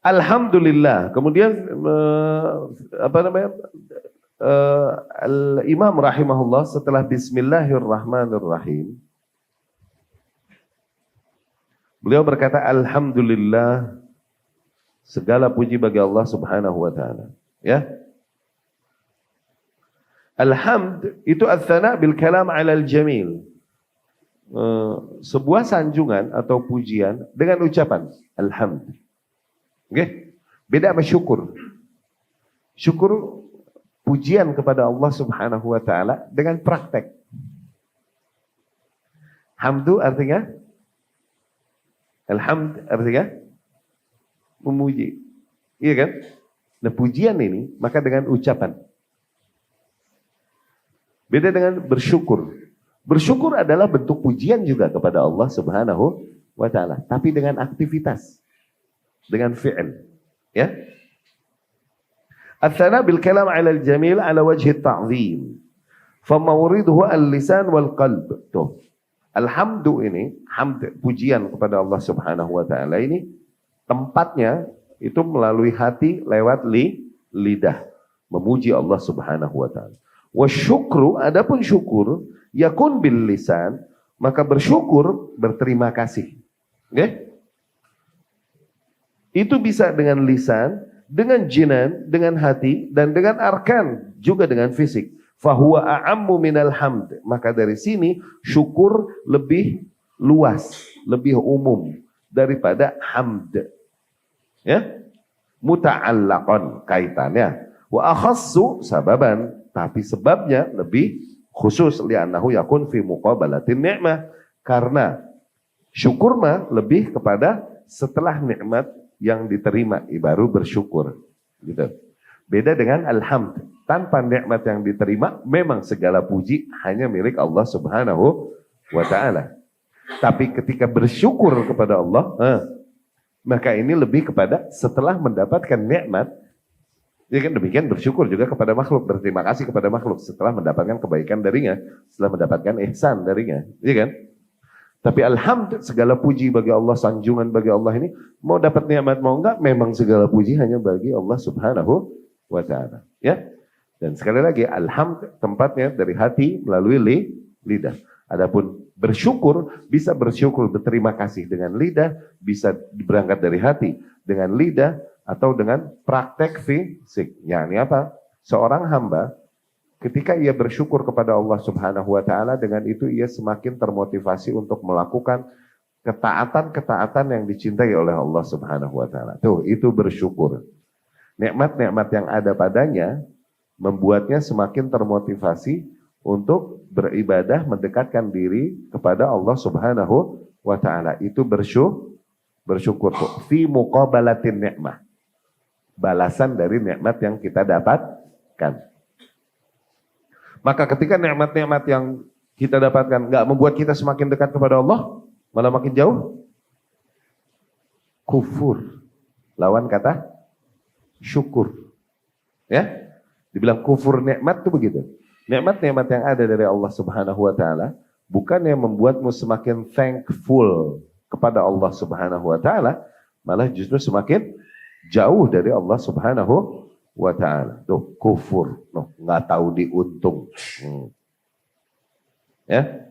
Alhamdulillah. Kemudian Al-Imam rahimahullah setelah Bismillahirrahmanirrahim, beliau berkata, Alhamdulillah, segala puji bagi Allah Subhanahu wa taala. Ya. Alhamd itu ats-tsana bil kalam 'alal jamil. Sebuah sanjungan atau pujian dengan ucapan alhamd. Oke? Beda sama syukur. Syukur pujian kepada Allah Subhanahu wa taala dengan praktek. Hamdu artinya alhamd artinya memuji. Iya kan? Nah, pujian ini maka dengan ucapan. Beda dengan bersyukur. Bersyukur adalah bentuk pujian juga kepada Allah Subhanahu wa taala, tapi dengan aktivitas, dengan fi'il. Ya. Ats-tsana bil kalam 'ala al-jamil 'ala wajhi at-ta'zim. Fa mawriduhu al-lisan wal qalb. Tuh. Alhamdu ini, hamd pujian kepada Allah Subhanahu wa taala ini tempatnya itu melalui hati lewat lidah memuji Allah Subhanahu wa taala. Wasyukru, adapun syukur yakun bil lisan, maka bersyukur berterima kasih. Okay? Itu bisa dengan lisan, dengan jinan, dengan hati, dan dengan arkan, juga dengan fisik. Fahuwa a'ammu minal hamd. Maka dari sini syukur lebih luas, lebih umum daripada hamd. Ya? Muta'allaqan, kaitannya. Wa akhassu sababan, tapi sebabnya lebih khusus, li'annahu yakun fi muqabalatin ni'mah, karena syukur mah lebih kepada setelah nikmat yang diterima baru bersyukur gitu. Beda dengan alhamd, tanpa nikmat yang diterima memang segala puji hanya milik Allah Subhanahu wa taala. Tapi ketika bersyukur kepada Allah, maka ini lebih kepada setelah mendapatkan nikmat. Ya kan, demikian bersyukur juga kepada makhluk, berterima kasih kepada makhluk setelah mendapatkan kebaikan darinya, setelah mendapatkan ihsan darinya, ya kan? Tapi alhamdulillah, segala puji bagi Allah, sanjungan bagi Allah ini, mau dapat nikmat mau enggak, memang segala puji hanya bagi Allah Subhanahu wa taala, ya. Dan sekali lagi, alhamdulillah tempatnya dari hati melalui lidah. Adapun bersyukur, bisa bersyukur berterima kasih dengan lidah, bisa berangkat dari hati dengan lidah, atau dengan praktek fisik. Yakni apa? Seorang hamba ketika ia bersyukur kepada Allah Subhanahu wa taala, dengan itu ia semakin termotivasi untuk melakukan ketaatan-ketaatan yang dicintai oleh Allah Subhanahu wa taala. Tuh, itu bersyukur. Nikmat-nikmat yang ada padanya membuatnya semakin termotivasi untuk beribadah, mendekatkan diri kepada Allah Subhanahu wa taala. Itu bersyukur tuh. Fi muqabalatin ni'mah. Balasan dari nikmat yang kita dapatkan. Maka ketika nikmat-nikmat yang kita dapatkan nggak membuat kita semakin dekat kepada Allah, malah makin jauh, kufur. Lawan kata syukur. Ya, dibilang kufur nikmat itu begitu. Nikmat-nikmat yang ada dari Allah Subhanahu wa taala bukan yang membuatmu semakin thankful kepada Allah Subhanahu wa taala, malah justru semakin jauh dari Allah Subhanahu wa ta'ala. Tuh, kufur. Nggak tahu diuntung. Ya.